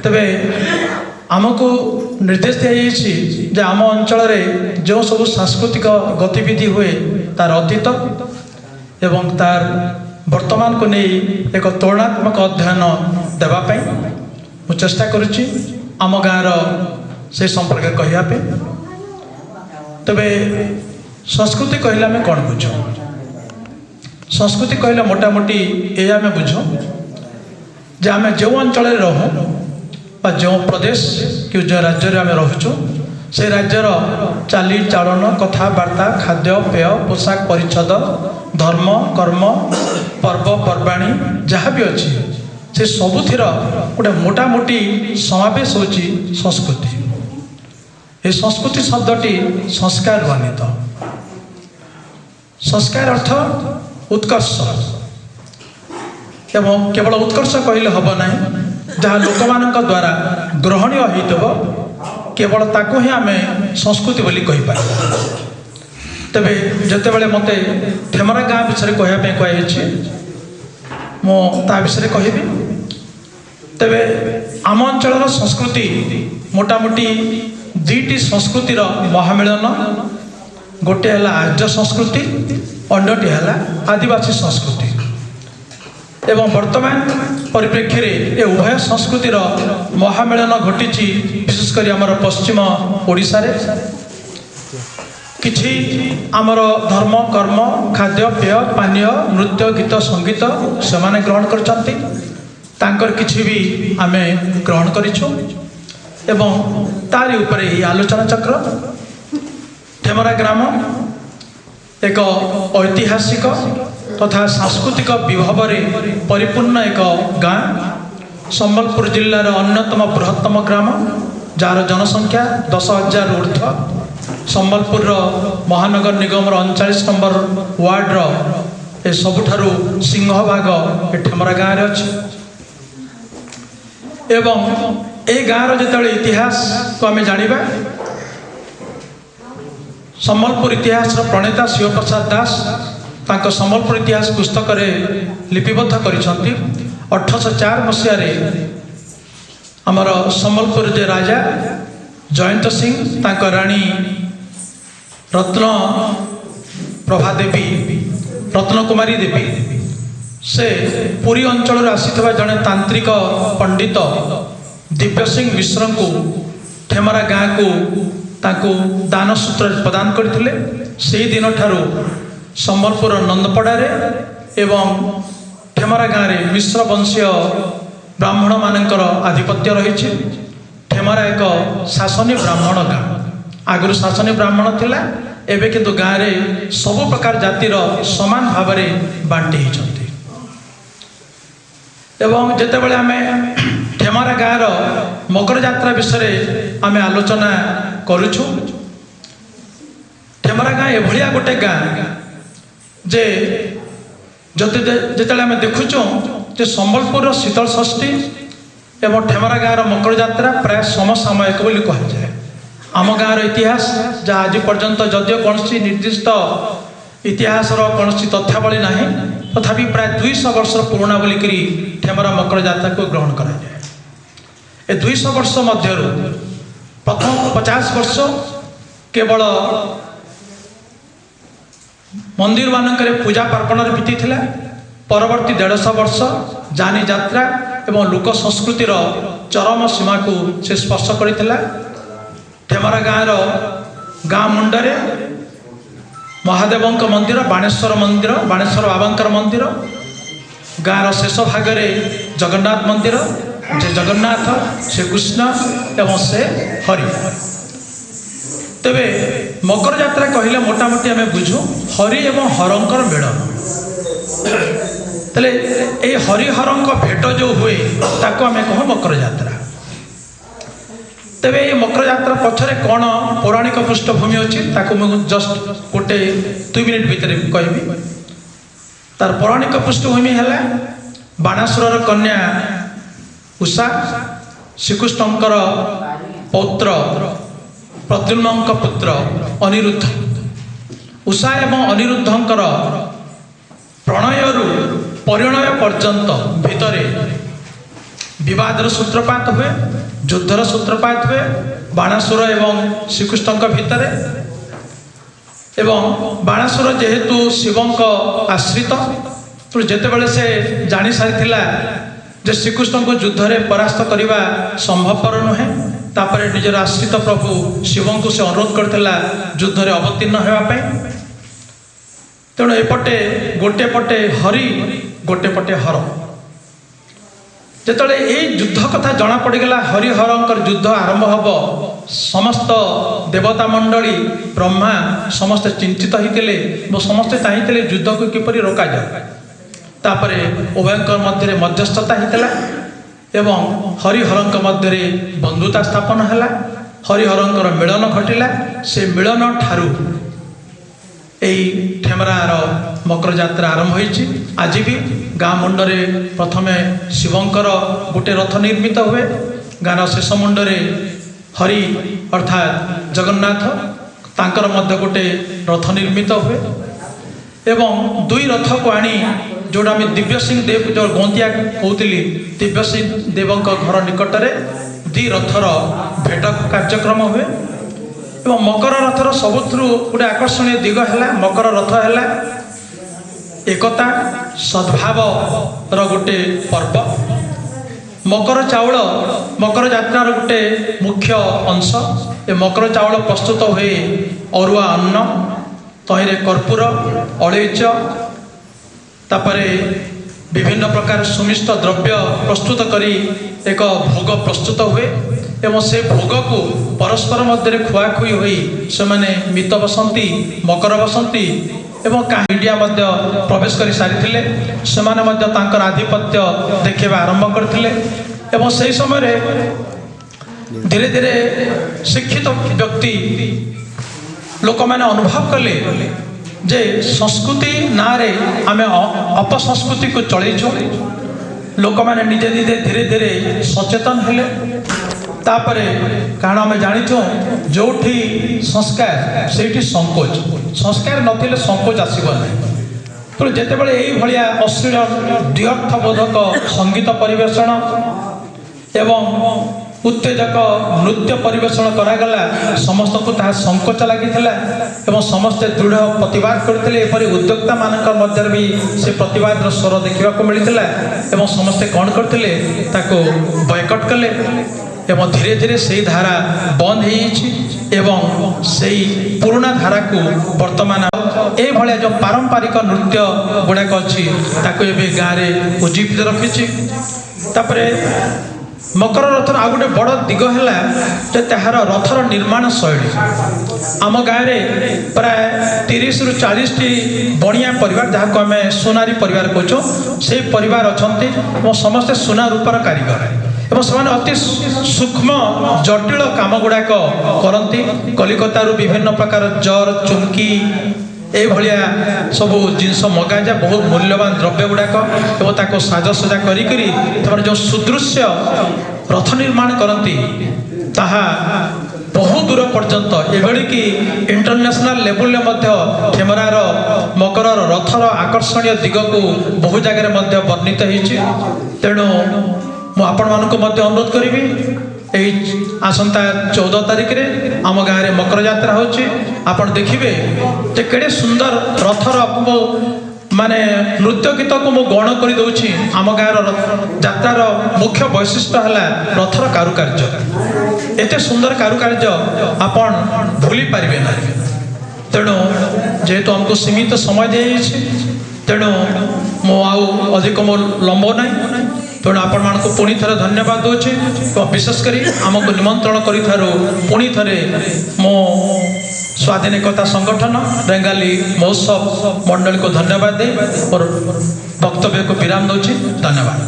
तेबे आमको निर्देश दिखाई आम अंचल जो सब सांस्कृतिक गतिविधि हुए तार अतीत एवं तार वर्तमान को नहीं एक तुलनात्मक अध्ययन देवाई मु चेष्टा करुच्ची आम गाँव से संपर्क कहवापे। तेबे संस्कृति कहले आम कौन बुझ संस्कृति कहले मोटामोटी ये आम बुझ जे आम जो अंचल रहूँ जो प्रदेश कि जो राज्य आम रोचु से राज्यर चाली चालन कथबार्ता खाद्य पेय पोशाक परिच्छद धर्म कर्म पर्वपर्वाणी जहाँ भी अच्छी से सबुथिर गोटे मोटामोटी समावेश होची संस्कृति। ये संस्कृति शब्दटी संस्कार वर्णित संस्कार अर्थ उत्कर्ष एवं केवल उत्कर्ष कहले हम ना जहाँ लोक मान द्वारा ग्रहणीय हो केवल ताकू ही आम संस्कृति बोली कहीपर। तेबे जितेबाला मत ठेमरा गाँ विषय कहवाई कहुच्छे मुझे विषय कहबी। तेबे आम अंचल संस्कृति मोटामोटी दुईटी संस्कृतिर महामिलन गोटे है आर्य संस्कृति अंडटी है आदिवासी संस्कृति एवं वर्तमान परिप्रेक्षी रे उभय संस्कृतिर महामिलन घटी विशेषकर आमर पश्चिम ओडिशा रे किछि आमर धर्म कर्म खाद्य पेय पानीय नृत्य गीत संगीत से माने ग्रहण करछन्ति तांकर किछि भी आमे ग्रहण करिछु एवं तारी उपरे आलोचना चक्र ठेमरा ग्राम एक ऐतिहासिक तथा सांस्कृतिक विभव परिपूर्ण एक गाँ संबलपुर जिलार अन्यतम बृहत्तम ग्राम जार जनसंख्या 10,000 ऊर्ध्व संबलपुर महानगर निगम 39 नंबर वार्ड सबुठारु सिंहभाग ठेमरा गाँव में अच्छी एवं ए गाँव जो इतिहास को आम जाना संबलपुर इतिहास प्रणेता शिवप्रसाद दास तांको संबलपुर इतिहास पुस्तक लिपिबद्ध करिसंती 1804 मसीह आमर संबलपुर जे राजा जयंत सिंह तांको राणी रत्न प्रभा देवी रत्न कुमारी देवी से पुरी अंचल आसीथिबा जड़े तांत्रिक पंडित दिव्य सिंह मिश्र को ठेमरा गाँ को तांको दान सूत्र प्रदान करथिले। सेही दिन ठारू संबलपुर नंदपड़ारे एवं ठेमरा गाँव में मिश्र वंशीय ब्राह्मण मानकर आधिपत्य रही। ठेमरा एक शासनी ब्राह्मण गाँ आगुरी शासनी ब्राह्मण थिला एबे किंतु गाँव में सब प्रकार जातिर समान भाव में बांटी होती एवं जितेबाला आम ठेमरा गाँव मकर जात्रा विषय आम आलोचना करुछु। ठेमरा गाँ एभलिया गोटे गाँ जे जिते आम देखुचु जे संबलपुर शीतल षष्ठी एवं ठेमरा गाँव मकर जात्रा प्राय समसामयिक बोली कह जाए। आम गाँव इतिहास जहाँ आज पर्यंत जदियो कौन निर्दिष्ट इतिहास कौन तथ्यावली ना तथापि प्राय 200 वर्ष पुराणा बोलिकी ठेमरा मकर जात्रा को ग्रहण करा जाए। ए 200 वर्ष मध्य प्रथम 50 वर्ष केवल मंदिर मानक पूजा पार्पण बीती थिला। परवर्ती 150 वर्ष जानी यात्रा एवं लोक संस्कृतिर चरम सीमा को से स्पर्श करथिला। ठेमरा गाँ मुंडरे महादेव मंदिर बाणेश्वर बाबा मंदिर गाँव शेष भागरे जगन्नाथ मंदिर जे जगन्नाथ से कृष्ण एवं से हरि। तेबे मकर जात्रा कहले मोटामोटी आम बुझू हरि एवं हरंकर मेलन तेले ए हरिहरंक भेट जो हुए ताको आम कह मकर जात्रा। तेबे ये मकर जात्रा पछरे कौन पौराणिक पृष्ठभूमि अच्छी ताको मुझे जस्ट गोटे 2 मिनिट भितर कहबी। तार पौराणिक पृष्ठभूमि है बाणासुर कन्या उषा श्रीकृष्णंकर पौत्र प्रद्युम्न पुत्र अनिरुद्ध। उषा एवं अनिरुद्धंकर प्रणयरु परिणय पर्यंत भितरे विवादर सूत्रपात हुए, युद्धर सूत्रपात हुए बाणासुर एवं श्रीकृष्ण भितर। एवं बाणासुर जेहेतु शिवं आश्रित तो जितेबाला से जानी सारी जे श्रीकृष्ण को युद्ध में परास्त करने संभवपर नुहे तापर निजर आश्रित प्रभु शिवं को से अनुरोध करथिला युद्ध में अवतीर्ण होगापी। तेणु एपटे गोटे पटे हरि गोटे पटे हर जिते युद्ध कथा जना पड़गला हरिहरंकर युद्ध आरंभ हम समस्त देवता मंडली ब्रह्मा समस्ते चिंतित होते समस्ते चाहते युद्ध को किपरि रोका जाए तापर उभयंकर मध्य मध्यस्थता होता एवं हरिहरंक मध्य बंधुता स्थापन है हरिहरंकर मिलन घटिला से मिलन ठारू यही ठेमरार मकर जात्रा आरंभ होइछि। आज भी गाँ मुंडरे प्रथमे शिवंकर गोटे रथ निर्मित हुए गाँव शेष मुंडरे हरि अर्थात जगन्नाथ तांकर मध्य गोटे रथ निर्मित हुए एवं दुई रथ को आनी जोड़ा आम दिव्य सिंह देव जो गंतिया कहती दिव्य सिंह देव घर निकट में दी रथर भेट कार्यक्रम हुए एवं मकर रथर सबुठु गोटे आकर्षणीय दिग है मकर रथ है एकता सद्भाव गोटे पर्व। मकर चाउल मकर जात्रार गोटे मुख्य अंश ए मकर चाउल प्रस्तुत हुए अरुआ अन्न तहिरे कर्पूर अलैच तापरे विभिन्न प्रकार सुमिष्ट द्रव्य प्रस्तुत करी एक भोग प्रस्तुत हुए एवं से भोग को परस्पर मध्य खुआखुई हुई से माने मित बसंती मकर बसंती एवं मीडिया मध्य प्रवेश कर सारी से आधिपत्य देखा आरंभ करते एवं से समय धीरे धीरे शिक्षित व्यक्ति लोक मैंने अनुभव कले जे संस्कृति ना रे आमे अपसंस्कृति को चलैछु लोक मैंने निजे निजे धीरे धीरे सचेतन हेले तापरे कारण आम जाचु जो संस्कार से संकोच संस्कार नथिले संकोच आसबना तो जिते बड़े यही अश्लील द्व्यर्थबोधक संगीत परिवेषण एवं उत्तेजक नृत्य परिवेषण करागला समस्त को ताहा संकोच लगी एवं समस्ते दृढ़ प्रतिवाद करते एपरी उद्योक्ता मानक मध्य भी से प्रतिवाद स्वर देखा मिलता एवं समस्ते कौन करते बयकट कले एवं धीरे धीरे से धारा बंद एवं से पुराना धारा को वर्तमान ये जो पारंपरिक नृत्य गुड़ाक अच्छी गाँव में उज्जीवित रखी तापरे मकर रथर आ गए बड़ दिग है तार रथर निर्माण शैली आम गाँव में प्राय 30 रु 40 टी बणिया परिवार जहाँ को आम सोनारी परिवार कहूँ से परिवार अच्छा समस्ते सुना रूपर कारीगर एवं से अति सूक्ष्म जटिल काम गुड़ाक करती कलिकतारू विभिन्न प्रकार जर चुमकी ये सब जिनस मगा जाए बहुत मूल्यवान द्रव्य गुड़ाक एवं साजसजा कर जो सुदृश्य रथ निर्माण करती ताहा बहुत दूर पर्यंत एभली इंटरनेशनल लेवल ठेमरार मकर रथर आकर्षणीय दिग को बहु जगह वर्णित होती तेणु मुझे अनुरोध करी आसंता 14 तारिख रे आम गाँव में मकर जात्रा होची आपण देखिए जे केड़े सुंदर रथर माने नृत्य गीत को मु गण कर दूची आम गाँव जात्रार मुख्य वैशिष्ट्य है रथर कारुकार्य एते सुंदर कारुकार्य आपण भूली पारिबे ना तेणु जेहेतु हमको सीमित समय दिए तेणु मु अधिक मो लंब ना तेणु आपण मान पुणी थे धन्यवाद दूचे विशेषकर आमको निमंत्रण कर पुणी थे मो स्वाधीन एकता संगठन बेंगाली महोत्सव मंडल को धन्यवाद दे और वक्तव्य को विराम दूची। धन्यवाद।